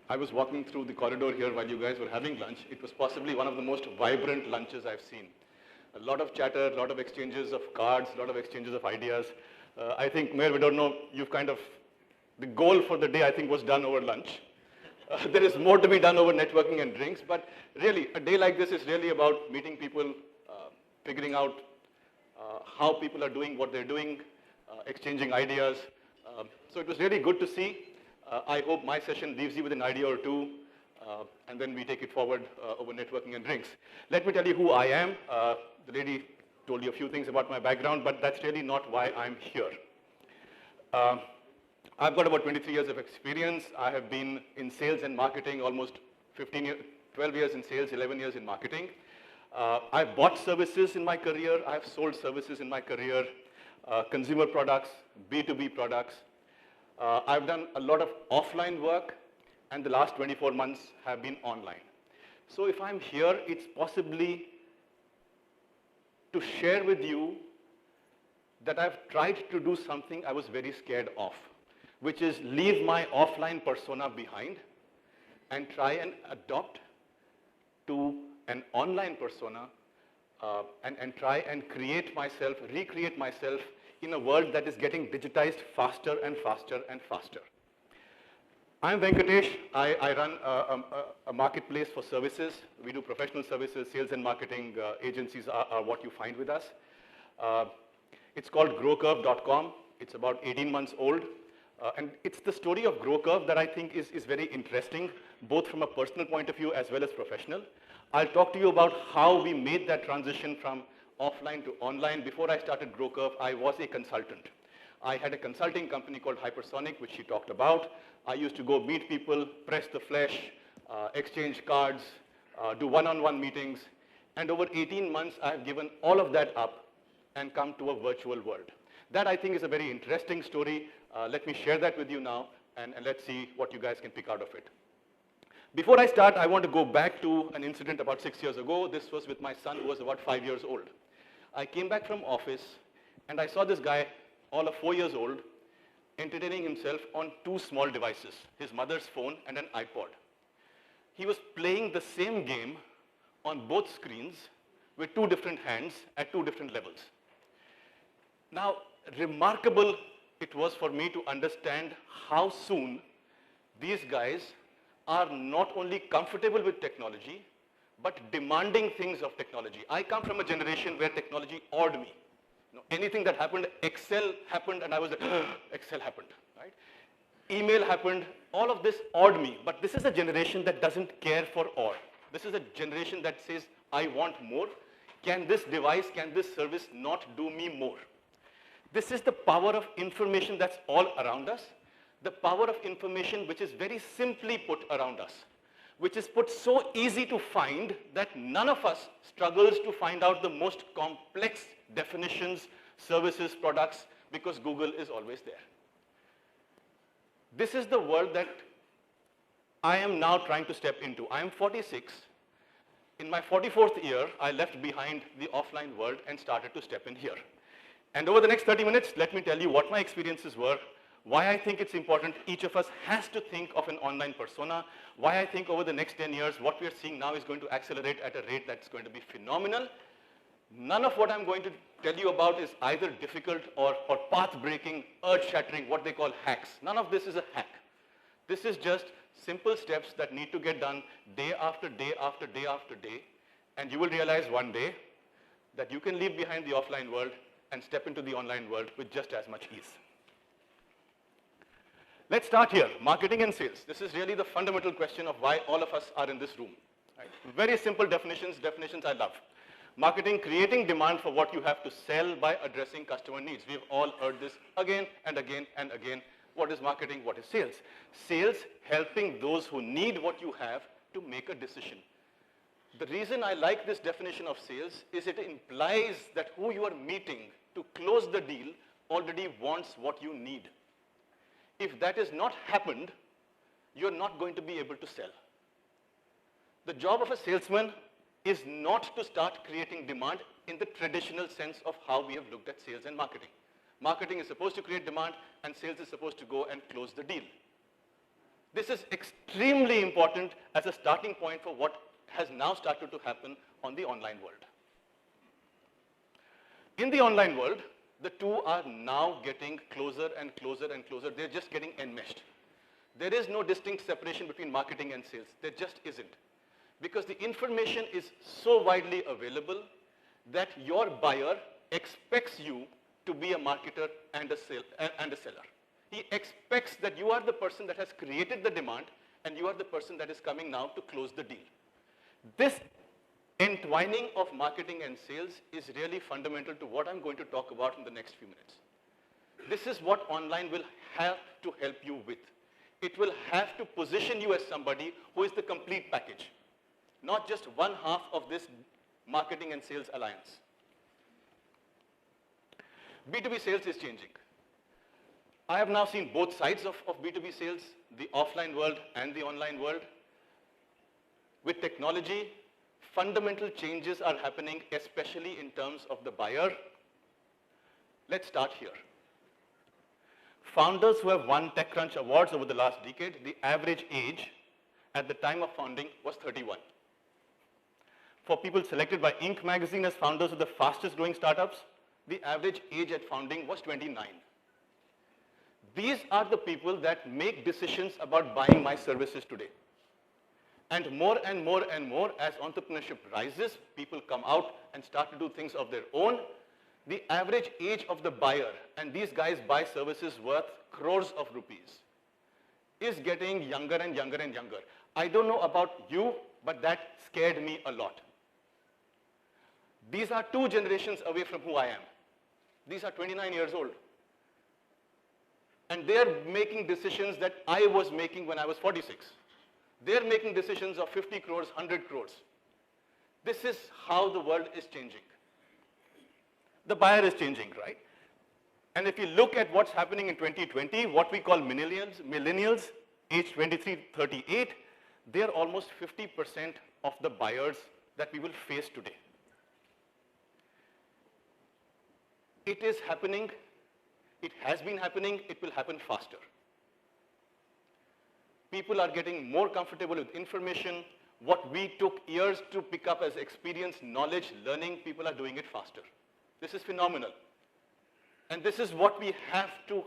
I was walking through the corridor here while you guys were having lunch. It was possibly one of the most vibrant lunches I've seen. A lot of chatter, a lot of exchanges of cards, a lot of exchanges of ideas. I think, Mayor, we don't know, you've kind of, the goal for the day, I think, was done over lunch. There is more to be done over networking and drinks, but really, a day like this is really about meeting people, figuring out how people are doing what they're doing, exchanging ideas. So it was really good to see. I hope my session leaves you with an idea or two, and then we take it forward over networking and drinks. Let me tell you who I am. The lady told you a few things about my background, but that's really not why I'm here. I've got about 23 years of experience. I have been in sales and marketing almost 12 years in sales, 11 years in marketing. I've bought services in my career. I've sold services in my career, consumer products, B2B products. I've done a lot of offline work, and the last 24 months have been online. So if I'm here, it's possibly to share with you that I've tried to do something I was very scared of, which is leave my offline persona behind and try and adopt to an online persona and try and recreate myself in a world that is getting digitized faster and faster and faster. I'm Venkatesh. I run a marketplace for services. We do professional services, sales and marketing agencies are what you find with us. It's called growcurve.com. It's about 18 months old. And it's the story of GrowCurve that I think is very interesting, both from a personal point of view as well as professional. I'll talk to you about how we made that transition from offline to online. Before I started GrowCurve, I was a consultant. I had a consulting company called Hypersonic, which she talked about. I used to go meet people, press the flesh, exchange cards, do one-on-one meetings. And over 18 months, I have given all of that up and come to a virtual world. That, I think, is a very interesting story. Let me share that with you now, and let's see what you guys can pick out of it. Before I start, I want to go back to an incident about 6 years ago. This was with my son, who was about 5 years old. I came back from office, and I saw this guy, all of 4 years old, entertaining himself on 2 small devices, his mother's phone and an iPod. He was playing the same game on both screens with 2 different hands at 2 different levels. Now, remarkable it was for me to understand how soon these guys are not only comfortable with technology, but demanding things of technology. I come from a generation where technology awed me. Anything that happened, Excel happened, and I was like, Excel happened, right? Email happened, all of this awed me. But this is a generation that doesn't care for awe. This is a generation that says, I want more. Can this device, can this service not do me more? This is the power of information that's all around us, the power of information which is very simply put around us, which is put so easy to find that none of us struggles to find out the most complex definitions, services, products, because Google is always there. This is the world that I am now trying to step into. I am 46. In my 44th year, I left behind the offline world and started to step in here. And over the next 30 minutes, let me tell you what my experiences were, why I think it's important each of us has to think of an online persona, why I think over the next 10 years, what we are seeing now is going to accelerate at a rate that's going to be phenomenal. None of what I'm going to tell you about is either difficult or path-breaking, earth-shattering, what they call hacks. None of this is a hack. This is just simple steps that need to get done day after day after day after day, and you will realize one day that you can leave behind the offline world and step into the online world with just as much ease. Let's start here, marketing and sales. This is really the fundamental question of why all of us are in this room. Right? Very simple definitions I love. Marketing, creating demand for what you have to sell by addressing customer needs. We've all heard this again and again and again. What is marketing? What is sales? Sales, helping those who need what you have to make a decision. The reason I like this definition of sales is it implies that who you are meeting to close the deal already wants what you need. If that has not happened, you're not going to be able to sell. The job of a salesman is not to start creating demand in the traditional sense of how we have looked at sales and marketing. Marketing is supposed to create demand, and sales is supposed to go and close the deal. This is extremely important as a starting point for what has now started to happen on the online world. In the online world, the two are now getting closer and closer and closer. They're just getting enmeshed. There is no distinct separation between marketing and sales. There just isn't. Because the information is so widely available that your buyer expects you to be a marketer and a seller. He expects that you are the person that has created the demand and you are the person that is coming now to close the deal. This entwining of marketing and sales is really fundamental to what I'm going to talk about in the next few minutes. This is what online will have to help you with. It will have to position you as somebody who is the complete package, not just one half of this marketing and sales alliance. B2B sales is changing. I have now seen both sides of B2B sales, the offline world and the online world. With technology, fundamental changes are happening, especially in terms of the buyer. Let's start here. Founders who have won TechCrunch awards over the last decade, the average age at the time of founding was 31. For people selected by Inc. magazine as founders of the fastest growing startups, the average age at founding was 29. These are the people that make decisions about buying my services today. And more and more and more, as entrepreneurship rises, people come out and start to do things of their own. The average age of the buyer, and these guys buy services worth crores of rupees, is getting younger and younger and younger. I don't know about you, but that scared me a lot. These are 2 generations away from who I am. These are 29 years old. And they're making decisions that I was making when I was 46. They're making decisions of 50 crores, 100 crores. This is how the world is changing. The buyer is changing, right? And if you look at what's happening in 2020, what we call millennials, age 23, 38, they're almost 50% of the buyers that we will face today. It is happening, it has been happening, it will happen faster. People are getting more comfortable with information. What we took years to pick up as experience, knowledge, learning, people are doing it faster. This is phenomenal. And this is what we have to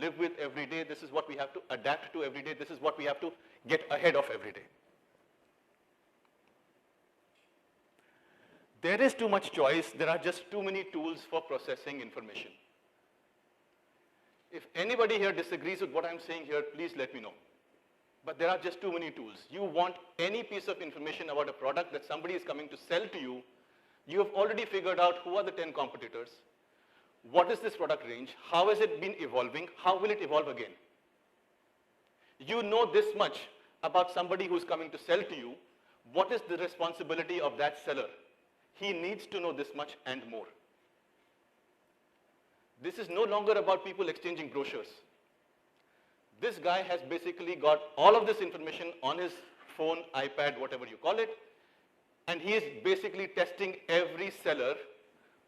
live with every day. This is what we have to adapt to every day. This is what we have to get ahead of every day. There is too much choice. There are just too many tools for processing information. If anybody here disagrees with what I'm saying here, please let me know. But there are just too many tools. You want any piece of information about a product that somebody is coming to sell to you, you have already figured out who are the 10 competitors, what is this product range, how has it been evolving, how will it evolve again. You know this much about somebody who's coming to sell to you. What is the responsibility of that seller? He needs to know this much and more. This is no longer about people exchanging brochures. This guy has basically got all of this information on his phone, iPad, whatever you call it, and he is basically testing every seller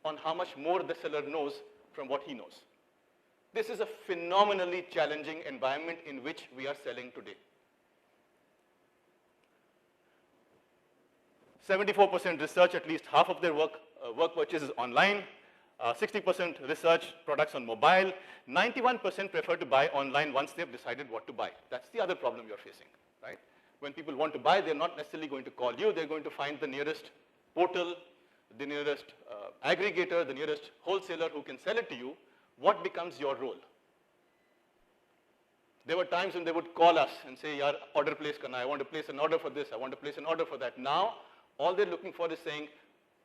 on how much more the seller knows from what he knows. This is a phenomenally challenging environment in which we are selling today. 74% research, at least half of their work purchase is online. 60% research products on mobile. 91% prefer to buy online once they've decided what to buy. That's the other problem you're facing, right? When people want to buy, they're not necessarily going to call you. They're going to find the nearest portal, the nearest aggregator, the nearest wholesaler who can sell it to you. What becomes your role? There were times when they would call us and say, "Yaar, order place karna, I want to place an order for this, I want to place an order for that." Now, all they're looking for is saying,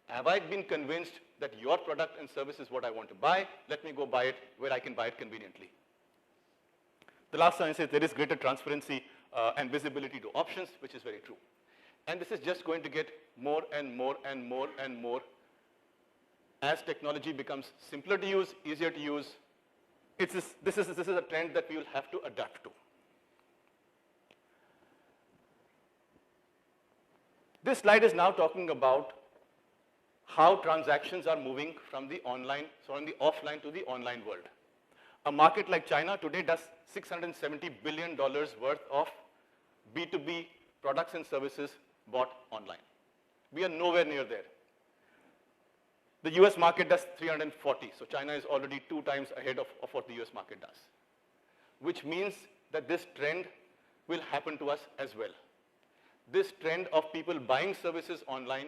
have I been convinced that your product and service is what I want to buy? Let me go buy it where I can buy it conveniently. The last line says there is greater transparency and visibility to options, which is very true. And this is just going to get more and more and more and more as technology becomes simpler to use, easier to use. This is a trend that we will have to adapt to. This slide is now talking about how transactions are moving from the offline to the online world. A market like China today does $670 billion worth of B2B products and services bought online. We are nowhere near there. The US market does 340, so China is already 2 times ahead of what the US market does, which means that this trend will happen to us as well. This trend of people buying services online,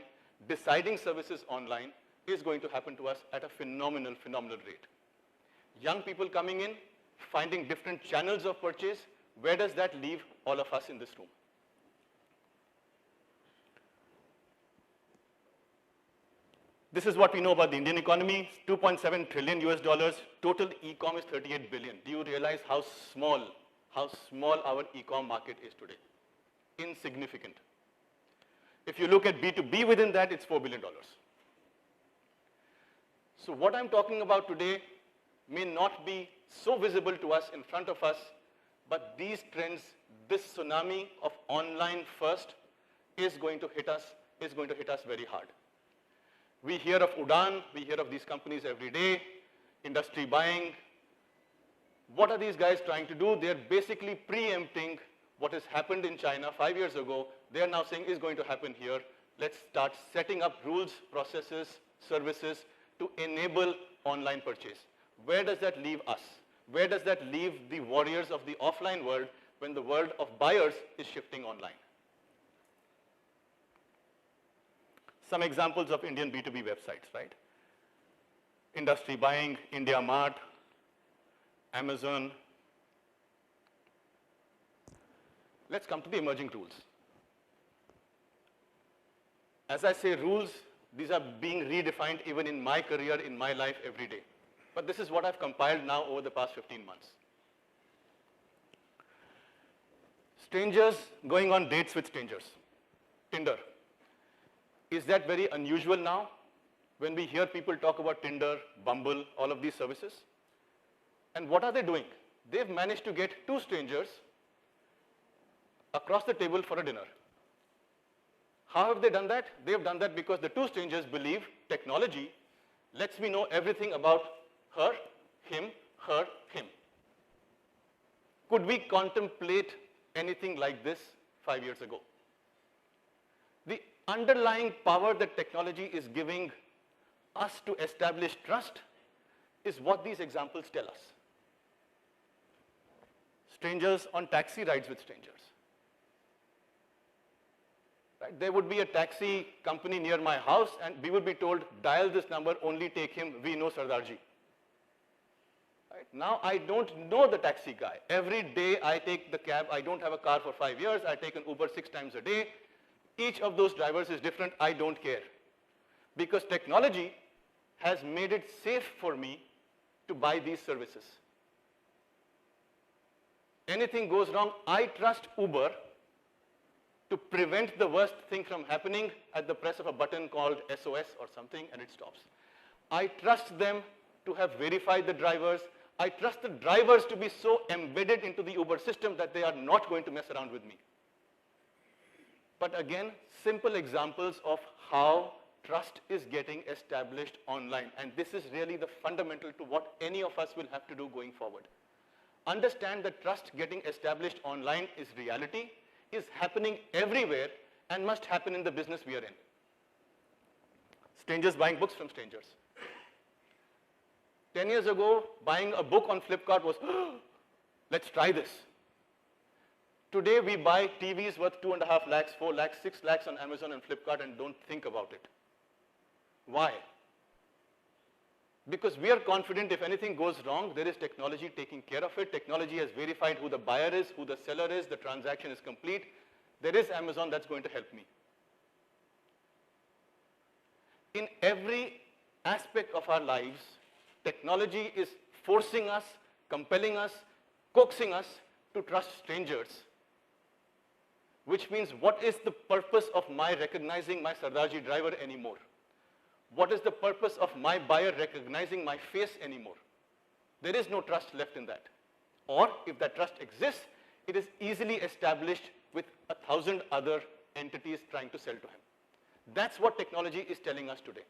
deciding services online, is going to happen to us at a phenomenal rate. Young people coming in, finding different channels of purchase, where does that leave all of us in this room? This is what we know about the Indian economy, 2.7 trillion US dollars, total e-com is 38 billion. Do you realize how small our e-com market is today? Insignificant. If you look at B2B within that, it's $4 billion. So what I'm talking about today may not be so visible to us in front of us, but these trends, this tsunami of online first is going to hit us very hard. We hear of Udaan, we hear of these companies every day, industry buying. What are these guys trying to do? They're basically preempting what has happened in China 5 years ago. They're now saying is going to happen here. Let's start setting up rules, processes, services to enable online purchase. Where does that leave us? Where does that leave the warriors of the offline world when the world of buyers is shifting online? Some examples of Indian B2B websites, right? Industry buying, India Mart, Amazon. Let's come to the emerging rules. As I say rules, these are being redefined even in my career, in my life every day. But this is what I've compiled now over the past 15 months. Strangers going on dates with strangers. Tinder. Is that very unusual now when we hear people talk about Tinder, Bumble, all of these services? And what are they doing? They've managed to get 2 strangers across the table for a dinner. How have they done that? They've done that because the 2 strangers believe technology lets me know everything about her, him. Could we contemplate anything like this 5 years ago? The underlying power that technology is giving us to establish trust is what these examples tell us. Strangers on taxi rides with strangers. Right? There would be a taxi company near my house and we would be told, dial this number, only take him, we know Sardarji. Right? Now I don't know the taxi guy. Every day I take the cab, I don't have a car for 5 years, I take an Uber 6 times a day. Each of those drivers is different, I don't care. Because technology has made it safe for me to buy these services. Anything goes wrong, I trust Uber to prevent the worst thing from happening at the press of a button called SOS or something and it stops. I trust them to have verified the drivers. I trust the drivers to be so embedded into the Uber system that they are not going to mess around with me. But again, simple examples of how trust is getting established online. And this is really the fundamental to what any of us will have to do going forward. Understand that trust getting established online is reality, is happening everywhere, and must happen in the business we are in. Strangers buying books from strangers. 10 years ago, buying a book on Flipkart was, let's try this. Today, we buy TVs worth 2.5 lakhs, 4 lakhs, 6 lakhs on Amazon and Flipkart and don't think about it. Why? Because we are confident if anything goes wrong, there is technology taking care of it. Technology has verified who the buyer is, who the seller is, the transaction is complete. There is Amazon that's going to help me. In every aspect of our lives, technology is forcing us, compelling us, coaxing us to trust strangers. Which means, what is the purpose of my recognizing my Sardarji driver anymore? What is the purpose of my buyer recognizing my face anymore? There is no trust left in that. Or, if that trust exists, it is easily established with 1,000 other entities trying to sell to him. That's what technology is telling us today.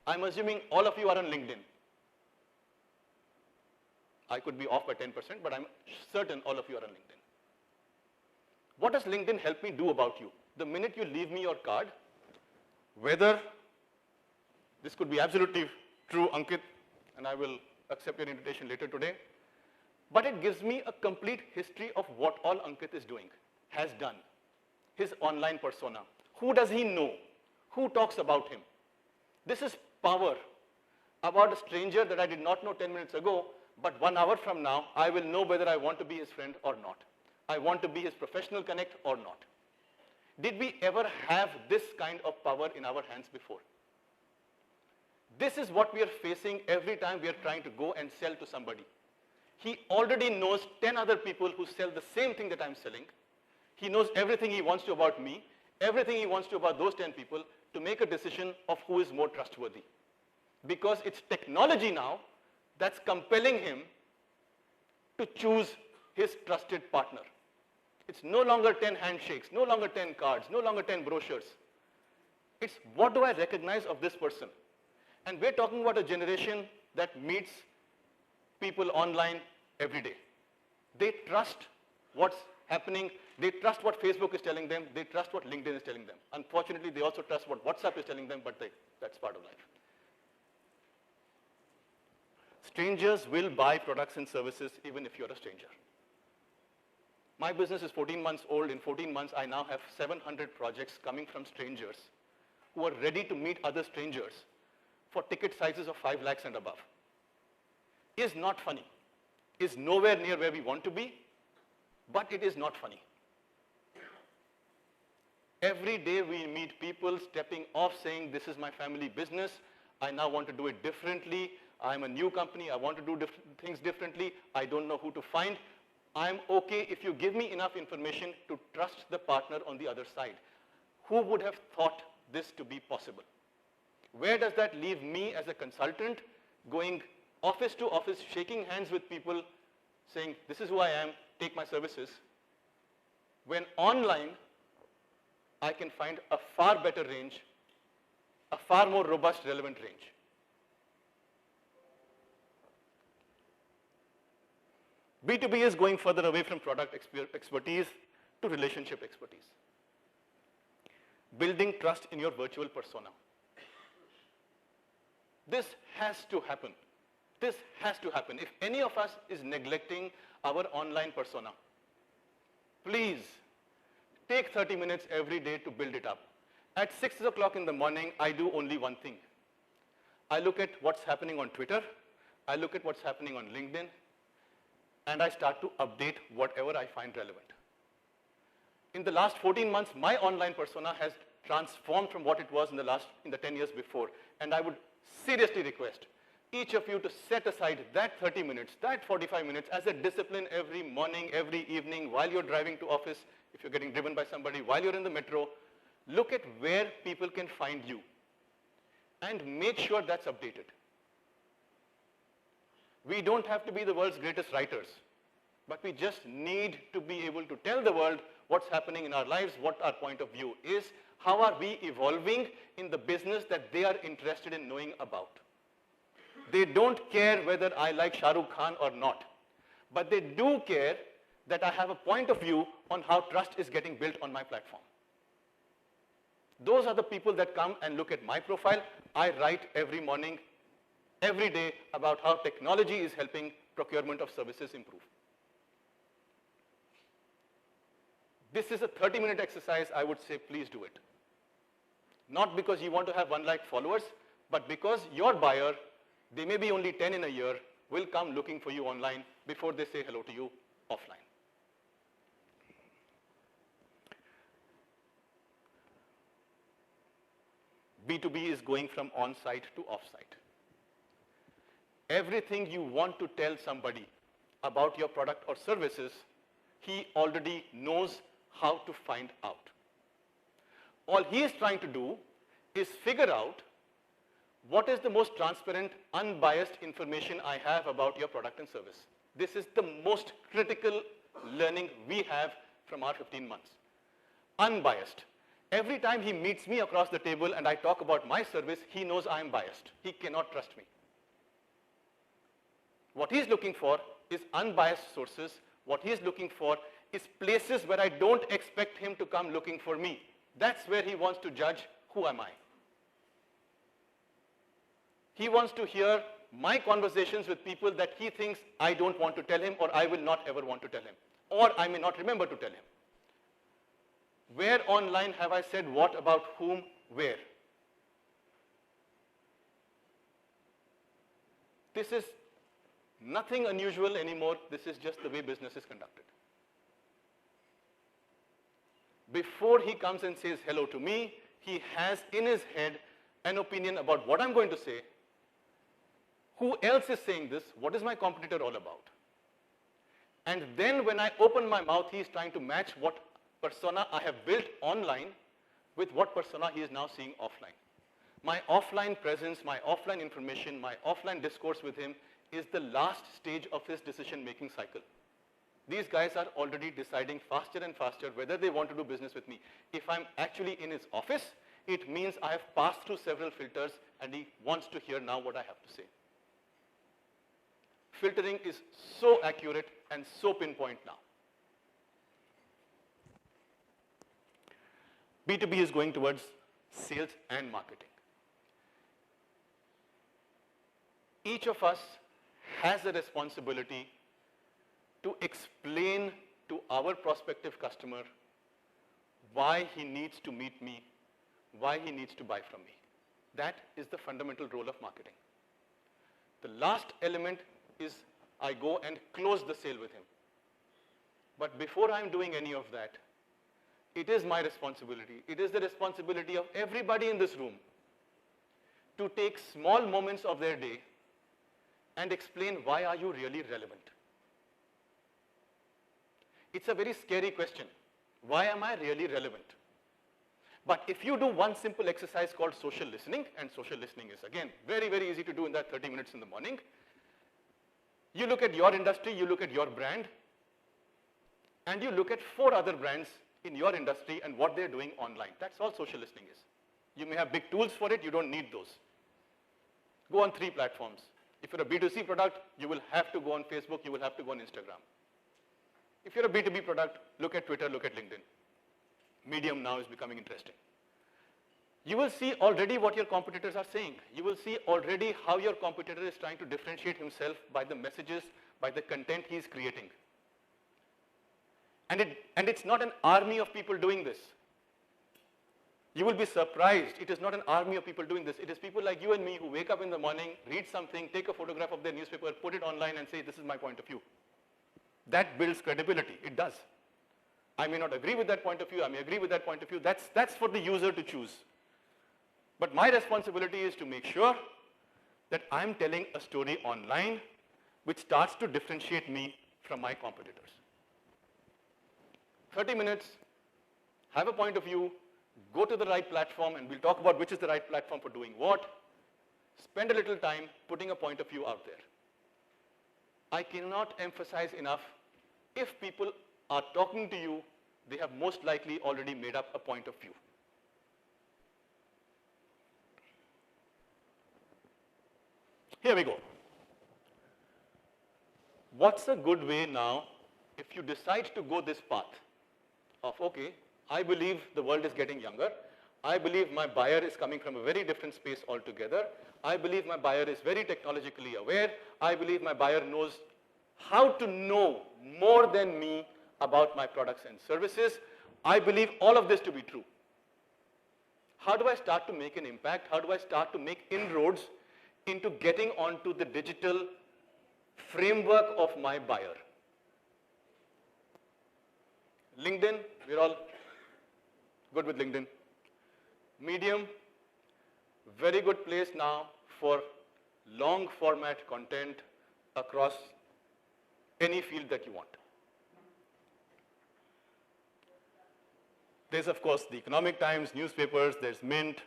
I'm assuming all of you are on LinkedIn. I could be off by 10%, but I'm certain all of you are on LinkedIn. What does LinkedIn help me do about you? The minute you leave me your card, whether this could be absolutely true, Ankit, and I will accept your invitation later today, but it gives me a complete history of what all Ankit is doing, has done, his online persona. Who does he know? Who talks about him? This is power about a stranger that I did not know 10 minutes ago, but 1 hour from now, I will know whether I want to be his friend or not. I want to be his professional connect or not. Did we ever have this kind of power in our hands before? This is what we are facing every time we are trying to go and sell to somebody. He already knows 10 other people who sell the same thing that I'm selling. He knows everything he wants to about me, everything he wants to about those 10 people, to make a decision of who is more trustworthy. Because it's technology now that's compelling him to choose his trusted partner. It's no longer 10 handshakes, no longer 10 cards, no longer 10 brochures. It's what do I recognize of this person? And we're talking about a generation that meets people online every day. They trust what's happening. They trust what Facebook is telling them. They trust what LinkedIn is telling them. Unfortunately, they also trust what WhatsApp is telling them, but that's part of life. Strangers will buy products and services even if you're a stranger. My business is 14 months old. In 14 months, I now have 700 projects coming from strangers who are ready to meet other strangers for ticket sizes of 5 lakhs and above. Is not funny. Is nowhere near where we want to be, but it is not funny. Every day we meet people stepping off saying, this is my family business. I now want to do it differently. I'm a new company. I want to do things differently. I don't know who to find. I'm okay if you give me enough information to trust the partner on the other side. Who would have thought this to be possible? Where does that leave me as a consultant, going office to office, shaking hands with people, saying, this is who I am, take my services, when online, I can find a far better range, a far more robust, relevant range. B2B is going further away from product expertise to relationship expertise. Building trust in your virtual persona. This has to happen. This has to happen. If any of us is neglecting our online persona, please take 30 minutes every day to build it up. At 6 o'clock in the morning, I do only one thing. I look at what's happening on Twitter, I look at what's happening on LinkedIn, and I start to update whatever I find relevant. In the last 14 months, my online persona has transformed from what it was in the 10 years before. And I would seriously request each of you to set aside that 30 minutes, that 45 minutes as a discipline every morning, every evening, while you're driving to office, if you're getting driven by somebody, while you're in the metro, look at where people can find you and make sure that's updated. We don't have to be the world's greatest writers, but we just need to be able to tell the world what's happening in our lives, what our point of view is, how are we evolving in the business that they are interested in knowing about. They don't care whether I like Shah Rukh Khan or not, but they do care that I have a point of view on how trust is getting built on my platform. Those are the people that come and look at my profile. I write every morning, every day about how technology is helping procurement of services improve. This is a 30-minute exercise. I would say please do it. Not because you want to have 1 lakh followers, but because your buyer, they may be only 10 in a year, will come looking for you online before they say hello to you offline. B2B is going from on-site to off-site. Everything you want to tell somebody about your product or services, he already knows how to find out. All he is trying to do is figure out what is the most transparent, unbiased information I have about your product and service. This is the most critical learning we have from our 15 months. Unbiased. Every time he meets me across the table and I talk about my service, he knows I am biased. He cannot trust me. What he's looking for is unbiased sources. What he's looking for is places where I don't expect him to come looking for me. That's where he wants to judge who am I. He wants to hear my conversations with people that he thinks I don't want to tell him, or I will not ever want to tell him, or I may not remember to tell him. Where online have I said what about whom, where? This is nothing unusual anymore. This is just the way business is conducted. Before he comes and says hello to me, he has in his head an opinion about what I'm going to say. Who else is saying this? What is my competitor all about? And then when I open my mouth, he is trying to match what persona I have built online with what persona he is now seeing offline. My offline presence, my offline information, my offline discourse with him is the last stage of his decision-making cycle. These guys are already deciding faster and faster whether they want to do business with me. If I'm actually in his office, it means I have passed through several filters and he wants to hear now what I have to say. Filtering is so accurate and so pinpoint now. B2B is going towards sales and marketing. Each of us has a responsibility to explain to our prospective customer why he needs to meet me, why he needs to buy from me. That is the fundamental role of marketing. The last element is I go and close the sale with him. But before I'm doing any of that, it is my responsibility, it is the responsibility of everybody in this room to take small moments of their day and explain why are you really relevant. It's a very scary question. Why am I really relevant? But if you do one simple exercise called social listening, and social listening is again very, very easy to do in that 30 minutes in the morning. You look at your industry, you look at your brand, and you look at 4 other brands in your industry and what they're doing online. That's all social listening is. You may have big tools for it, you don't need those. Go on 3 platforms. If you're a B2C product, you will have to go on Facebook, you will have to go on Instagram. If you're a B2B product, look at Twitter, look at LinkedIn. Medium now is becoming interesting. You will see already what your competitors are saying. You will see already how your competitor is trying to differentiate himself by the messages, by the content he's creating. And it's not an army of people doing this. You will be surprised. It is not an army of people doing this. It is people like you and me who wake up in the morning, read something, take a photograph of their newspaper, put it online and say, this is my point of view. That builds credibility. It does. I may not agree with that point of view. I may agree with that point of view. That's for the user to choose. But my responsibility is to make sure that I'm telling a story online which starts to differentiate me from my competitors. 30 minutes, have a point of view, go to the right platform, and we'll talk about which is the right platform for doing what. Spend a little time putting a point of view out there. I cannot emphasize enough, if people are talking to you, they have most likely already made up a point of view. Here we go. What's a good way now if you decide to go this path of, okay, I believe the world is getting younger. I believe my buyer is coming from a very different space altogether. I believe my buyer is very technologically aware. I believe my buyer knows how to know more than me about my products and services. I believe all of this to be true. How do I start to make an impact? How do I start to make inroads into getting onto the digital framework of my buyer? LinkedIn, we're all good with LinkedIn. Medium, very good place now for long format content across any field that you want. There's, of course, the Economic Times, newspapers, there's Mint.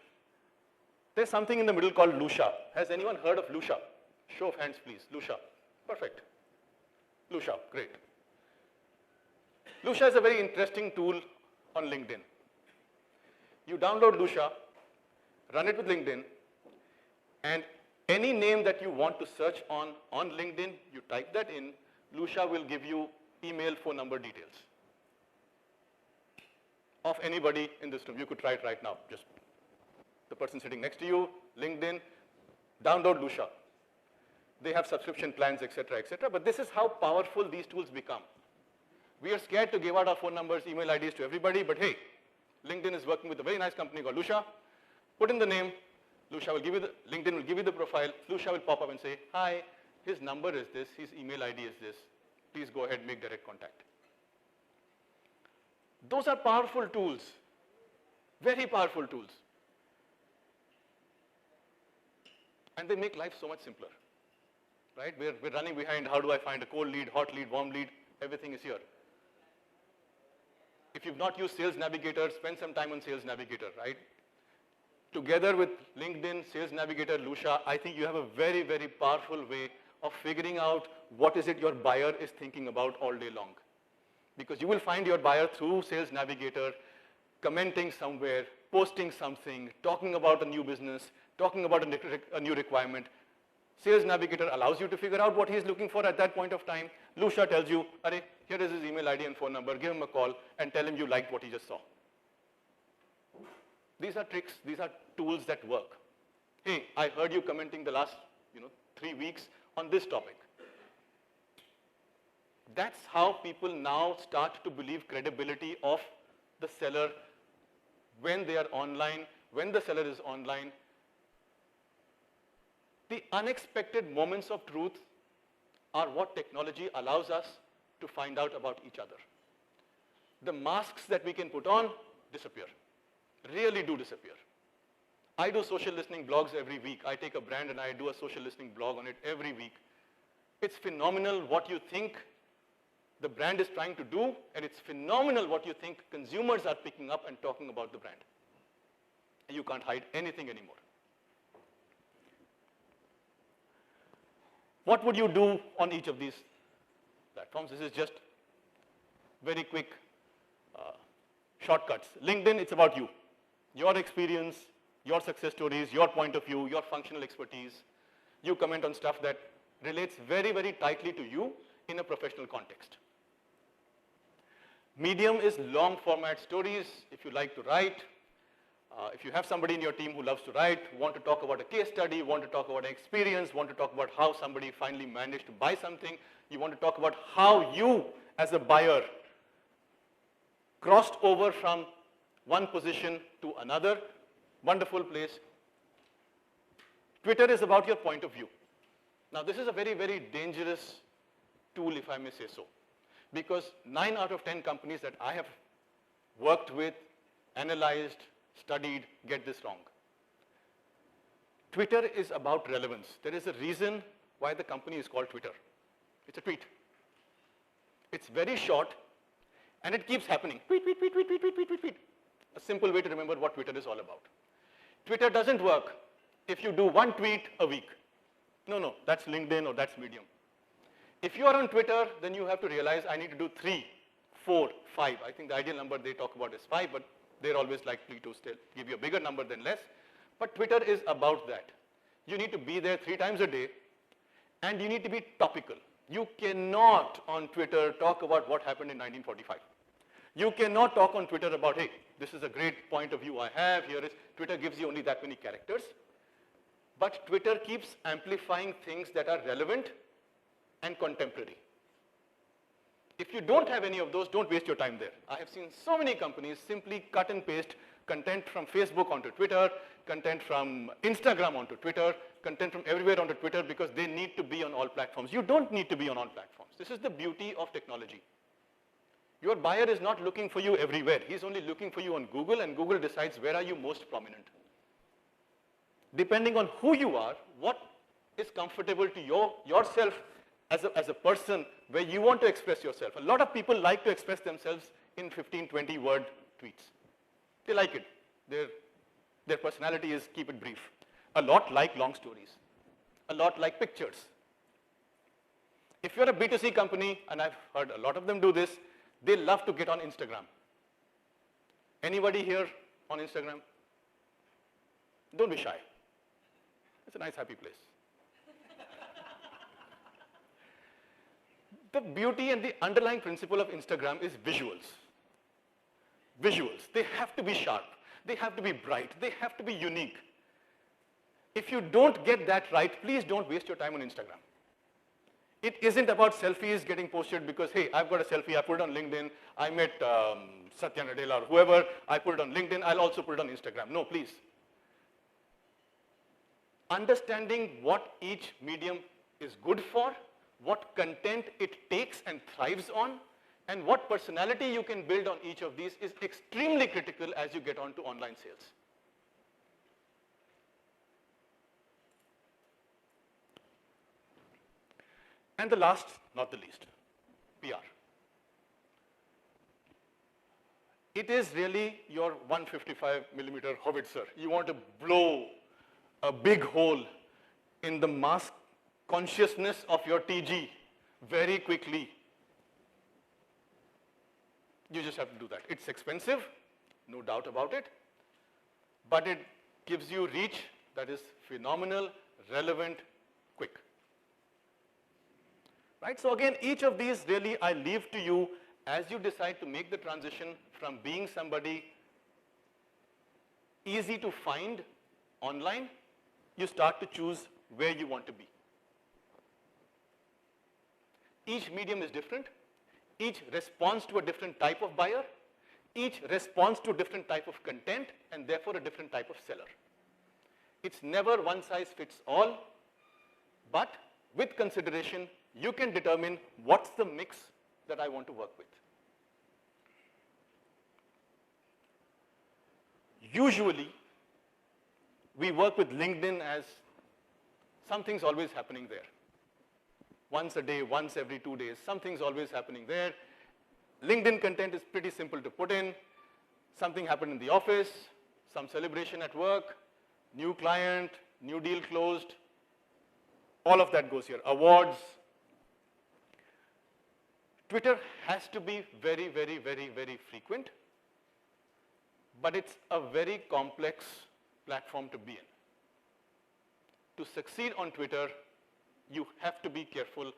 There's something in the middle called Lucia. Has anyone heard of Lucia? Show of hands, please. Lucia. Perfect. Lucia, great. Lucia is a very interesting tool on LinkedIn. You download Lucia, run it with LinkedIn, and any name that you want to search on LinkedIn, you type that in. Lucia will give you email, phone number details of anybody in this room. You could try it right now. Just the person sitting next to you, LinkedIn, download Lucia. They have subscription plans, etc., etc. But this is how powerful these tools become. We are scared to give out our phone numbers, email IDs to everybody, but hey, LinkedIn is working with a very nice company called Lucia. Put in the name, Lucia will give you LinkedIn will give you the profile, Lucia will pop up and say, hi, his number is this, his email ID is this. Please go ahead and make direct contact. Those are powerful tools, very powerful tools. And they make life so much simpler, right? We're running behind, how do I find a cold lead, hot lead, warm lead? Everything is here. If you've not used Sales Navigator, spend some time on Sales Navigator, right? Together with LinkedIn, Sales Navigator, Lucia, I think you have a very, very powerful way of figuring out what is it your buyer is thinking about all day long. Because you will find your buyer through Sales Navigator, commenting somewhere, posting something, talking about a new business, talking about a new requirement. Sales Navigator allows you to figure out what he's looking for at that point of time. Lucia tells you, Arey, here is his email ID and phone number, give him a call and tell him you liked what he just saw. These are tricks, these are tools that work. Hey, I heard you commenting the last 3 weeks on this topic. That's how people now start to believe credibility of the seller when they are online, when the seller is online. The unexpected moments of truth are what technology allows us to find out about each other. The masks that we can put on disappear, really do disappear. I do social listening blogs every week. I take a brand and I do a social listening blog on it every week. It's phenomenal what you think the brand is trying to do, and it's phenomenal what you think consumers are picking up and talking about the brand. And you can't hide anything anymore. What would you do on each of these platforms? This is just very quick shortcuts. LinkedIn, it's about you. Your experience, your success stories, your point of view, your functional expertise. You comment on stuff that relates very, very tightly to you in a professional context. Medium is long format stories. If you like to write, if you have somebody in your team who loves to write, want to talk about a case study, want to talk about an experience, want to talk about how somebody finally managed to buy something, you want to talk about how you as a buyer crossed over from one position to another, wonderful place. Twitter is about your point of view. Now this is a very, very dangerous tool, if I may say so, because 9 out of 10 companies that I have worked with, analyzed, studied, get this wrong. Twitter is about relevance. There is a reason why the company is called Twitter. It's a tweet. It's very short, and it keeps happening. Tweet, tweet, tweet, tweet, tweet, tweet, tweet, tweet, tweet. A simple way to remember what Twitter is all about. Twitter doesn't work if you do one tweet a week. No, that's LinkedIn or that's Medium. If you are on Twitter, then you have to realize I need to do 3, 4, 5. I think the ideal number they talk about is 5, but they're always likely to still give you a bigger number than less. But Twitter is about that. You need to be there 3 times a day, and you need to be topical. You cannot on Twitter talk about what happened in 1945. You cannot talk on Twitter about, hey, this is a great point of view I have, here is, Twitter gives you only that many characters. But Twitter keeps amplifying things that are relevant and contemporary. If you don't have any of those, don't waste your time there. I have seen so many companies simply cut and paste content from Facebook onto Twitter, content from Instagram onto Twitter, content from everywhere onto Twitter because they need to be on all platforms. You don't need to be on all platforms. This is the beauty of technology. Your buyer is not looking for you everywhere. He's only looking for you on Google, and Google decides where are you most prominent. Depending on who you are, what is comfortable to yourself as a person where you want to express yourself. A lot of people like to express themselves in 15, 20 word tweets. They like it. Their personality is keep it brief. A lot like long stories. A lot like pictures. If you're a B2C company, and I've heard a lot of them do this, they love to get on Instagram. Anybody here on Instagram? Don't be shy. It's a nice, happy place. The beauty and the underlying principle of Instagram is visuals. Visuals, they have to be sharp, they have to be bright, they have to be unique. If you don't get that right, please don't waste your time on Instagram. It isn't about selfies getting posted because, hey, I've got a selfie, I put it on LinkedIn, I met Satya Nadella or whoever, I put it on LinkedIn, I'll also put it on Instagram. No, please. Understanding what each medium is good for, what content it takes and thrives on, and what personality you can build on each of these is extremely critical as you get onto online sales. And the last, not the least, PR. It is really your 155 millimeter howitzer. You want to blow a big hole in the mass consciousness of your TG very quickly. You just have to do that. It's expensive, no doubt about it, but it gives you reach that is phenomenal, relevant, quick. Right? So again, each of these really I leave to you as you decide to make the transition from being somebody easy to find online, you start to choose where you want to be. Each medium is different. Each responds to a different type of buyer. Each responds to a different type of content and therefore a different type of seller. It's never one size fits all, but with consideration, you can determine what's the mix that I want to work with. Usually, we work with LinkedIn as something's always happening there. Once a day, once every 2 days, something's always happening there. LinkedIn content is pretty simple to put in. Something happened in the office, some celebration at work, new client, new deal closed. All of that goes here. Awards. Twitter has to be very, very, very, very frequent, but it's a very complex platform to be in. To succeed on Twitter, you have to be careful.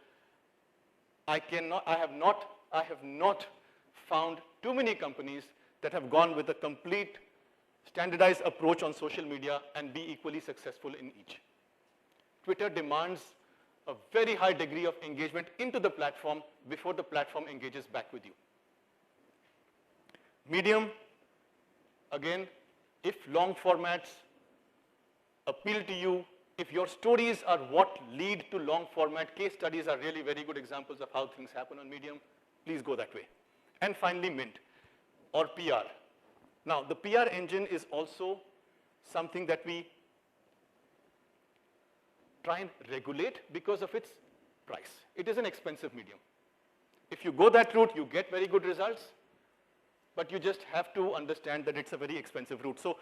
I have not found too many companies that have gone with a complete standardized approach on social media and be equally successful in each. Twitter demands a very high degree of engagement into the platform before the platform engages back with you. Medium, again, if long formats appeal to you, if your stories are what lead to long format, case studies are really very good examples of how things happen on Medium, please go that way. And finally, Mint or PR. Now, the PR engine is also something that we try and regulate because of its price. It is an expensive medium. If you go that route, you get very good results, but you just have to understand that it's a very expensive route. So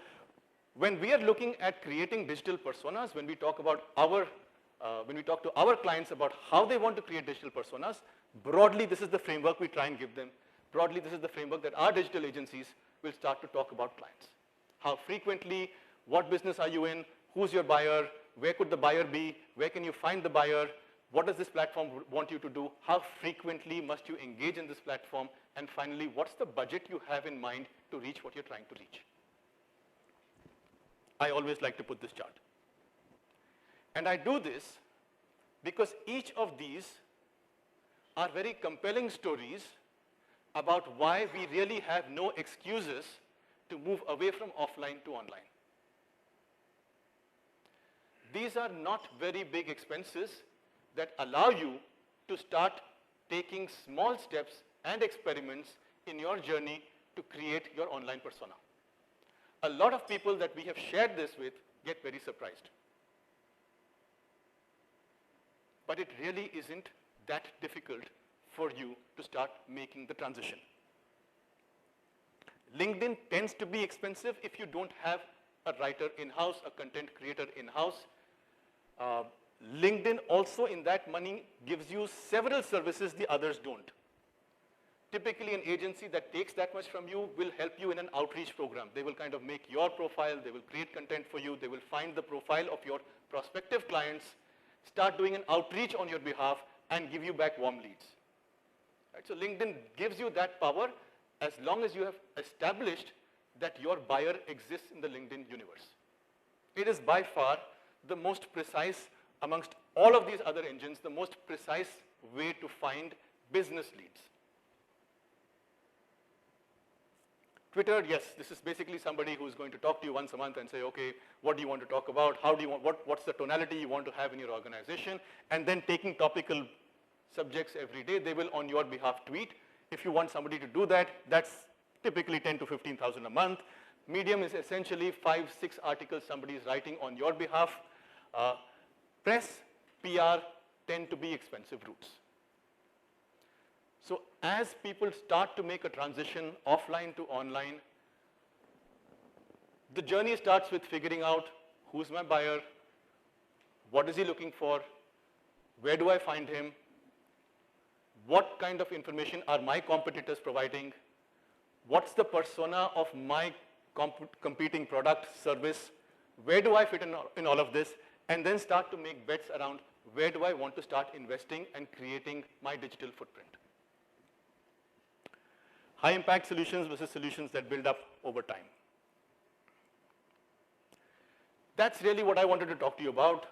when we are looking at creating digital personas, when we talk to our clients about how they want to create digital personas, broadly, this is the framework we try and give them. Broadly, this is the framework that our digital agencies will start to talk about clients. How frequently, what business are you in, who's your buyer, where could the buyer be, where can you find the buyer, what does this platform want you to do, how frequently must you engage in this platform, and finally, what's the budget you have in mind to reach what you're trying to reach. I always like to put this chart. And I do this because each of these are very compelling stories about why we really have no excuses to move away from offline to online. These are not very big expenses that allow you to start taking small steps and experiments in your journey to create your online persona. A lot of people that we have shared this with get very surprised. But it really isn't that difficult for you to start making the transition. LinkedIn tends to be expensive if you don't have a writer in-house, a content creator in-house. LinkedIn also in that money gives you several services the others don't. Typically an agency that takes that much from you will help you in an outreach program. They will kind of make your profile, they will create content for you, they will find the profile of your prospective clients, start doing an outreach on your behalf, and give you back warm leads. Right? So LinkedIn gives you that power as long as you have established that your buyer exists in the LinkedIn universe. It is by far the most precise amongst all of these other engines, the most precise way to find business leads. Twitter, yes, this is basically somebody who's going to talk to you once a month and say, okay, what do you want to talk about? How do you want, what's the tonality you want to have in your organization? And then taking topical subjects every day, they will on your behalf tweet. If you want somebody to do that, that's typically 10 to 15,000 a month. Medium is essentially 5, 6 articles somebody is writing on your behalf. Press, PR tend to be expensive routes. So as people start to make a transition offline to online, the journey starts with figuring out who's my buyer, what is he looking for, where do I find him, what kind of information are my competitors providing, what's the persona of my competing product, service, where do I fit in all of this, and then start to make bets around where do I want to start investing and creating my digital footprint. High impact solutions versus solutions that build up over time. That's really what I wanted to talk to you about.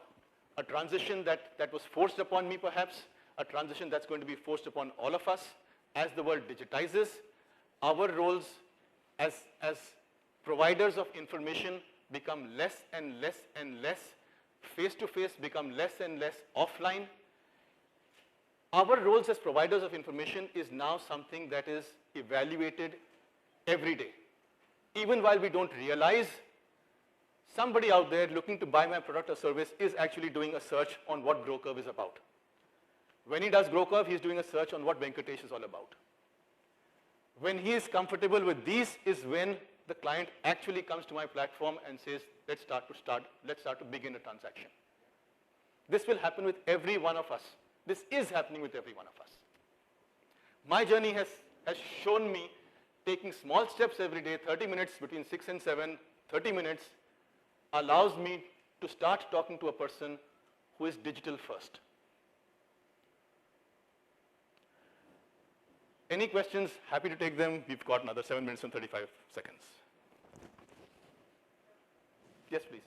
A transition that was forced upon me perhaps, a transition that's going to be forced upon all of us as the world digitizes. Our roles as providers of information become less and less and less. Face-to-face become less and less offline. Our roles as providers of information is now something that is evaluated every day. Even while we don't realize, somebody out there looking to buy my product or service is actually doing a search on what GrowCurve is about. When he does GrowCurve, he's doing a search on what Venkatesh is all about. When he is comfortable with these is when the client actually comes to my platform and says, let's start to begin a transaction. This will happen with every one of us. This is happening with every one of us. My journey has shown me taking small steps every day, 30 minutes between 6 and 7, 30 minutes, allows me to start talking to a person who is digital first. Any questions? Happy to take them. We've got another 7 minutes and 35 seconds. Yes, please.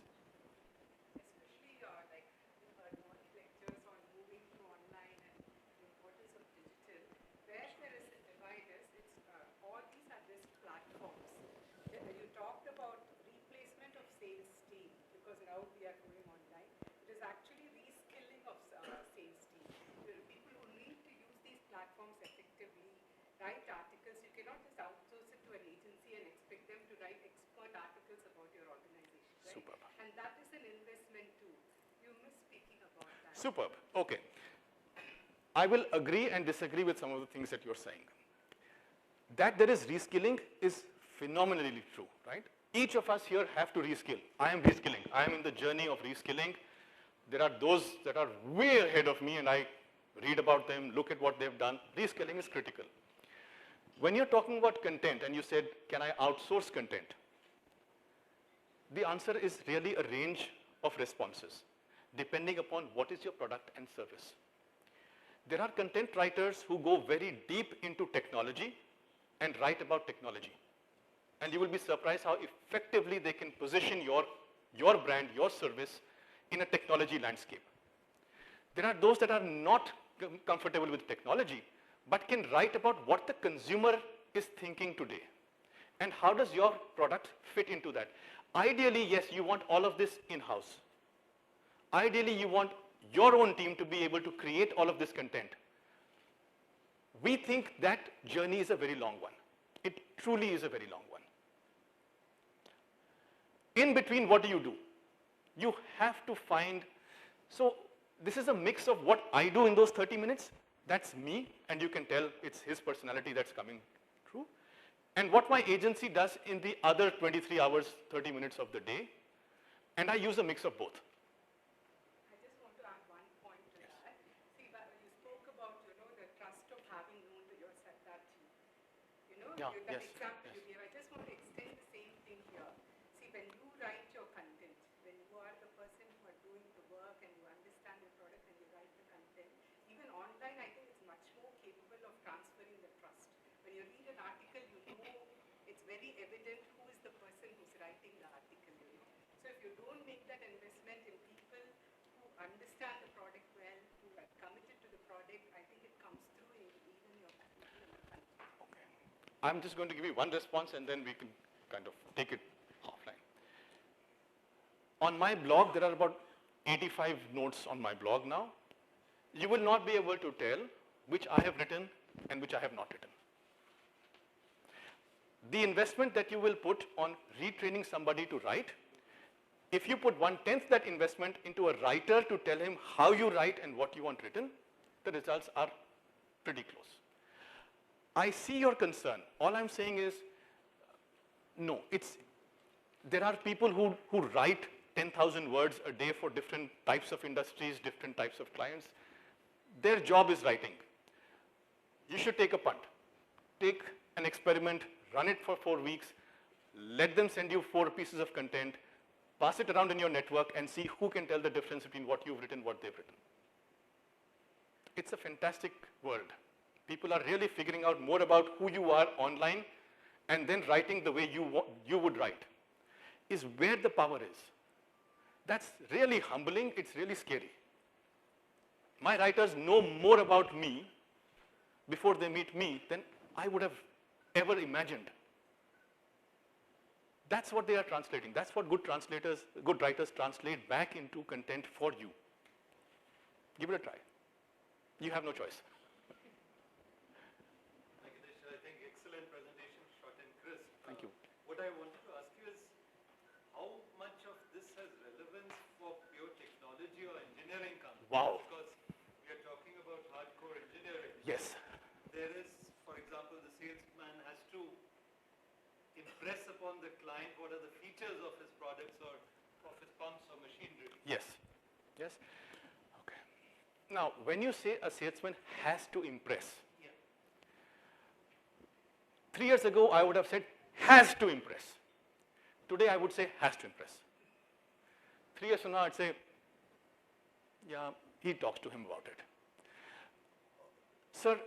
Superb. Okay. I will agree and disagree with some of the things that you're saying. That there is reskilling is phenomenally true, right? Each of us here have to reskill. I am reskilling. I am in the journey of reskilling. There are those that are way ahead of me and I read about them, look at what they've done. Reskilling is critical. When you're talking about content and you said, can I outsource content? The answer is really a range of responses, depending upon what is your product and service. There are content writers who go very deep into technology and write about technology. And you will be surprised how effectively they can position your brand, your service in a technology landscape. There are those that are not comfortable with technology, but can write about what the consumer is thinking today. And how does your product fit into that? Ideally, yes, you want all of this in-house. Ideally, you want your own team to be able to create all of this content. We think that journey is a very long one. It truly is a very long one. In between, what do? You have to find, so this is a mix of what I do in those 30 minutes, that's me, and you can tell it's his personality that's coming through, and what my agency does in the other 23 hours, 30 minutes of the day, and I use a mix of both. Yeah, that yes, example yes. you gave, I just want to extend the same thing here. See, when you write your content, when you are the person who are doing the work and you understand your product and you write the content, even online, I think it's much more capable of transferring very evident who is the person who's writing the article. So if you don't make that investment in people who understand the product well, who are committed to the product, I think it comes through in even your people in the country. I'm just going to give you one response and then we can kind of take it offline. On my blog, there are about 85 notes on my blog now. You will not be able to tell which I have written and which I have not written. The investment that you will put on retraining somebody to write, if you put 1/10 that investment into a writer to tell him how you write and what you want written, the results are pretty close. I see your concern. All I'm saying is, no, there are people who write 10,000 words a day for different types of industries, different types of clients. Their job is writing. You should take a punt. Take an experiment, run it for 4 weeks, let them send you 4 pieces of content, pass it around in your network and see who can tell the difference between what you've written, what they've written. It's a fantastic world. People are really figuring out more about who you are online and then writing the way you would write is where the power is. That's really humbling, it's really scary. My writers know more about me before they meet me than I would have ever imagined. That's what they are translating. That's what good writers translate back into content for you. Give it a try. You have no choice. I think excellent presentation, short and crisp. Thank you. What I wanted to ask you is, how much of this has relevance for pure technology or engineering companies? Wow. Because we are talking about hardcore engineering. Yes. There is, for example, the salesman has to impress upon the client what are the features of his products or of his pumps or machinery. Yes. Yes. Okay. Now, when you say a salesman has to impress, Yeah. 3 years ago, I would have said has to impress. Today, I would say has to impress. 3 years from now, I'd say, yeah, he talks to him about it. Sir,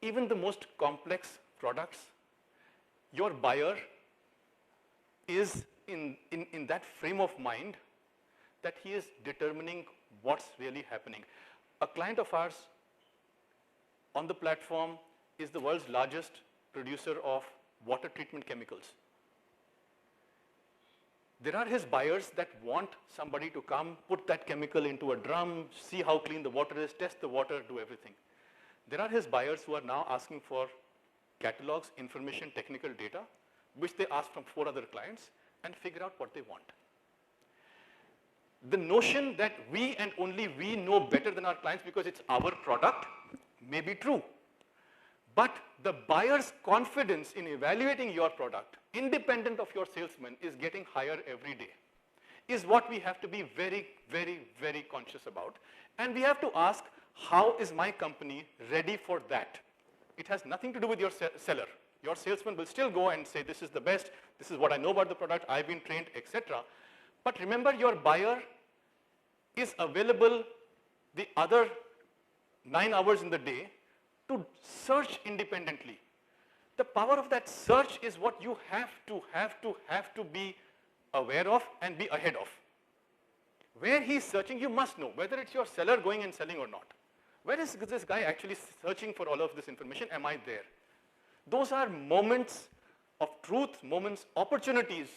even the most complex products, your buyer is in that frame of mind that he is determining what's really happening. A client of ours on the platform is the world's largest producer of water treatment chemicals. There are his buyers that want somebody to come, put that chemical into a drum, see how clean the water is, test the water, do everything. There are his buyers who are now asking for catalogs, information, technical data, which they ask from 4 other clients and figure out what they want. The notion that we and only we know better than our clients because it's our product may be true. But the buyer's confidence in evaluating your product, independent of your salesman, is getting higher every day, is what we have to be very, very, very conscious about. And we have to ask, how is my company ready for that? It has nothing to do with your seller. Your salesman will still go and say, this is the best, this is what I know about the product, I've been trained, etc. But remember, your buyer is available the other 9 hours in the day to search independently. The power of that search is what you have to be aware of and be ahead of. Where he's searching, you must know, whether it's your seller going and selling or not. Where is this guy actually searching for all of this information? Am I there? Those are moments of truth, moments, opportunities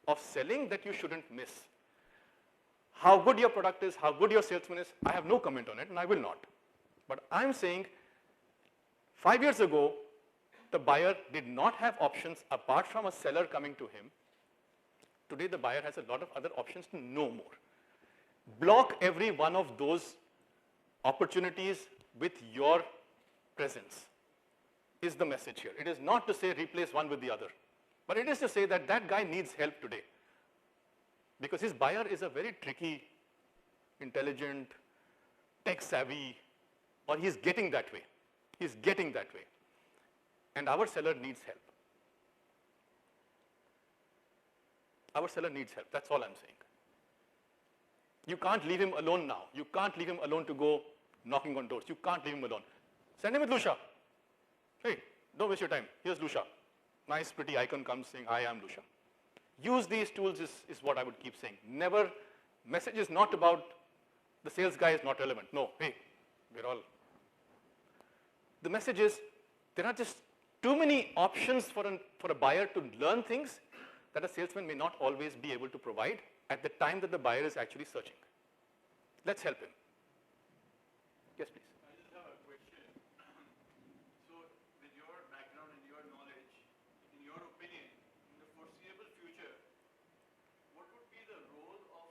of selling that you shouldn't miss. How good your product is, how good your salesman is, I have no comment on it, and I will not. But I'm saying 5 years ago, the buyer did not have options apart from a seller coming to him. Today, the buyer has a lot of other options to know more. Block every one of those opportunities with your presence is the message here. It is not to say replace one with the other, but it is to say that that guy needs help today because his buyer is a very tricky, intelligent, tech-savvy, or he's getting that way. He's getting that way. And our seller needs help. Our seller needs help. That's all I'm saying. You can't leave him alone now. You can't leave him alone to go knocking on doors. You can't leave him alone. Send him with Lucia. Hey, don't waste your time. Here's Lucia. nice pretty icon comes saying, hi, I'm Lucia. Use these tools is what I would keep saying. Never, message is not about the sales guy is not relevant. No, hey, we're all. The message is there are just too many options for a buyer to learn things that a salesman may not always be able to provide at the time that the buyer is actually searching. Let's help him. Yes, please. I just have a question. So, with your background and your knowledge, in your opinion, in the foreseeable future, what would be the role of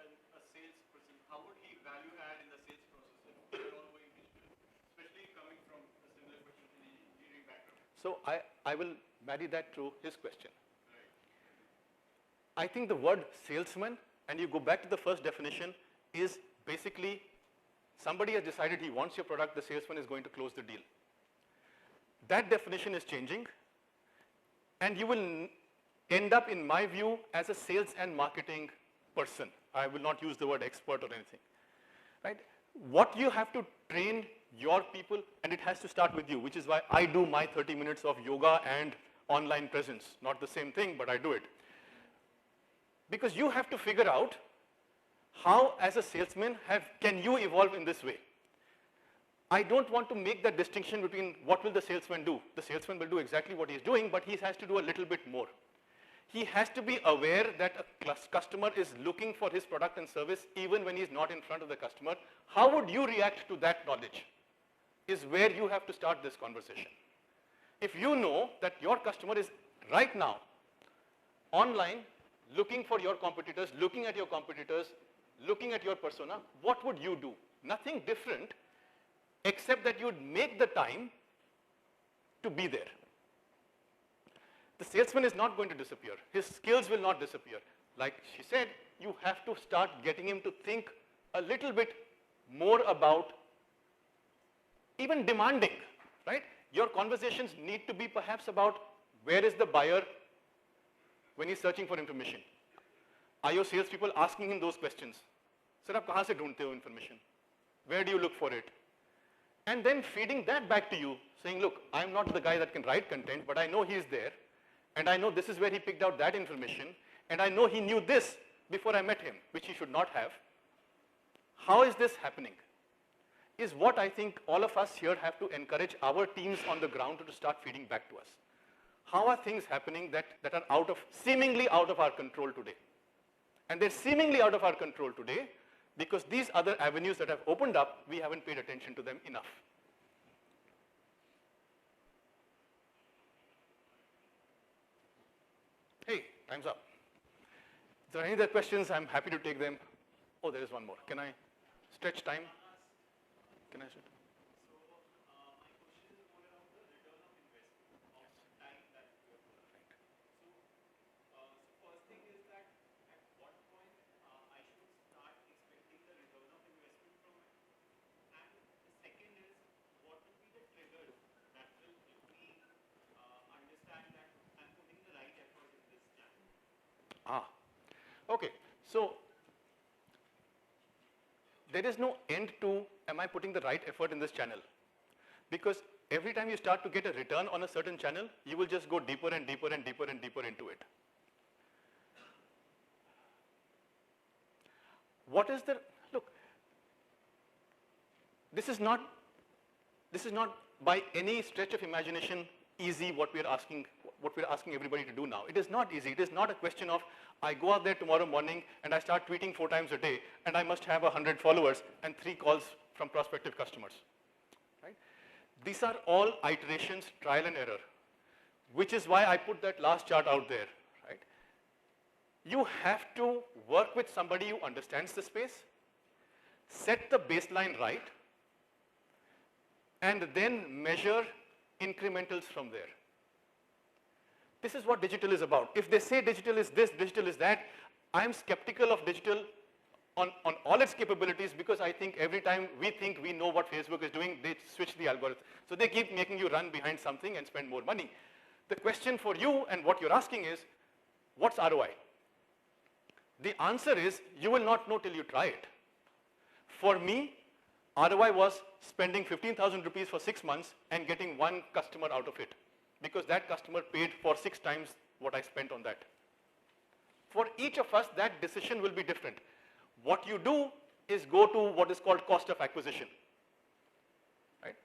a salesperson? How would he value add in the sales process if we're all going digital, especially coming from a similar question in the engineering background? So I will marry that to his question. I think the word salesman, and you go back to the first definition, is basically somebody has decided he wants your product, the salesman is going to close the deal. That definition is changing, and you will end up, in my view, as a sales and marketing person. I will not use the word expert or anything. Right? What you have to train your people, and it has to start with you, which is why I do my 30 minutes of yoga and online presence. Not the same thing, but I do it. Because you have to figure out how, as a salesman, can you evolve in this way. I don't want to make that distinction between what will the salesman do. The salesman will do exactly what he's doing, but he has to do a little bit more. He has to be aware that a customer is looking for his product and service even when he's not in front of the customer. How would you react to that knowledge? Is where you have to start this conversation. If you know that your customer is right now online, looking for your competitors, looking at your competitors, looking at your persona, what would you do? Nothing different, except that you'd make the time to be there. The salesman is not going to disappear. His skills will not disappear. Like she said, you have to start getting him to think a little bit more about even demanding, right? Your conversations need to be perhaps about where is the buyer when he's searching for information. Are your salespeople asking him those questions? Sir, aap kahan se dhoondte ho information? Where do you look for it? And then feeding that back to you, saying, look, I'm not the guy that can write content, but I know he's there, and I know this is where he picked out that information, and I know he knew this before I met him, which he should not have. How is this happening? Is what I think all of us here have to encourage our teams on the ground to start feeding back to us. How are things happening that are seemingly out of our control today? And they're seemingly out of our control today because these other avenues that have opened up, we haven't paid attention to them enough. Hey, time's up. If there are any other questions, I'm happy to take them. Oh, there is one more. Can I stretch time? Can I stretch? Okay, so there is no end to, am I putting the right effort in this channel? Because every time you start to get a return on a certain channel, you will just go deeper and deeper and deeper and deeper into it. What is the, look, this is not by any stretch of imagination easy what we're asking everybody to do now. It is not easy. It is not a question of, I go out there tomorrow morning and I start tweeting 4 times a day and I must have 100 followers and 3 calls from prospective customers. Right? These are all iterations, trial and error, which is why I put that last chart out there. Right? You have to work with somebody who understands the space, set the baseline right, and then measure incrementals from there. This is what digital is about. If they say digital is this, digital is that, I'm skeptical of digital on all its capabilities because I think every time we think we know what Facebook is doing, they switch the algorithm. So they keep making you run behind something and spend more money. The question for you and what you're asking is, what's ROI? The answer is, you will not know till you try it. For me, ROI was spending 15,000 rupees for 6 months and getting 1 customer out of it. because that customer paid for 6 times what I spent on that. For each of us, that decision will be different. What you do is go to what is called cost of acquisition. Right?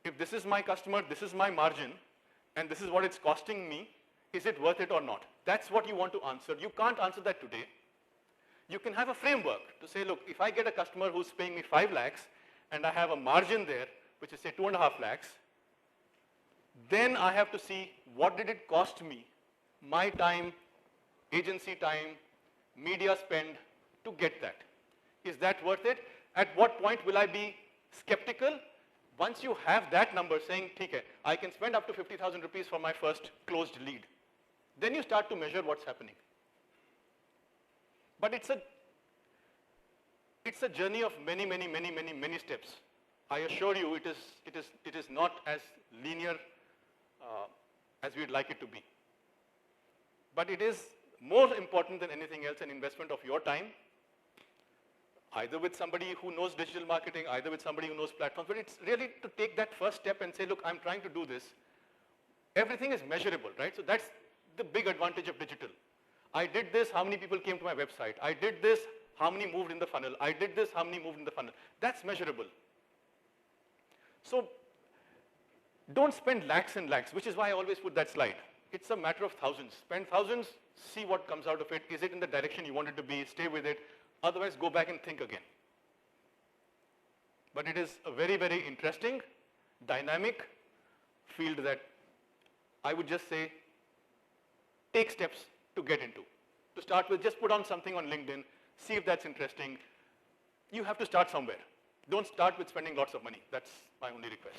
If this is my customer, this is my margin, and this is what it's costing me, is it worth it or not? That's what you want to answer. You can't answer that today. You can have a framework to say, look, if I get a customer who's paying me 5 lakhs, and I have a margin there, which is say 2.5 lakhs, then I have to see what did it cost me, my time, agency time, media spend to get that. Is that worth it? At what point will I be skeptical? Once you have that number saying, okay, I can spend up to 50,000 rupees for my first closed lead, then you start to measure what's happening. But it's a journey of many, many, many, many, many steps. I assure you it is not as linear as we'd like it to be. But it is more important than anything else an investment of your time, either with somebody who knows digital marketing, either with somebody who knows platforms, but it's really to take that first step and say, look, I'm trying to do this. Everything is measurable, right? So that's the big advantage of digital. I did this, how many people came to my website? I did this, how many moved in the funnel? I did this, how many moved in the funnel? That's measurable. So don't spend lakhs and lakhs, which is why I always put that slide. It's a matter of thousands. Spend thousands, see what comes out of it. Is it in the direction you want it to be? Stay with it. Otherwise, go back and think again. But it is a very, very interesting, dynamic field that I would just say, take steps to get into. To start with, just put on something on LinkedIn, see if that's interesting. You have to start somewhere. Don't start with spending lots of money. That's my only request.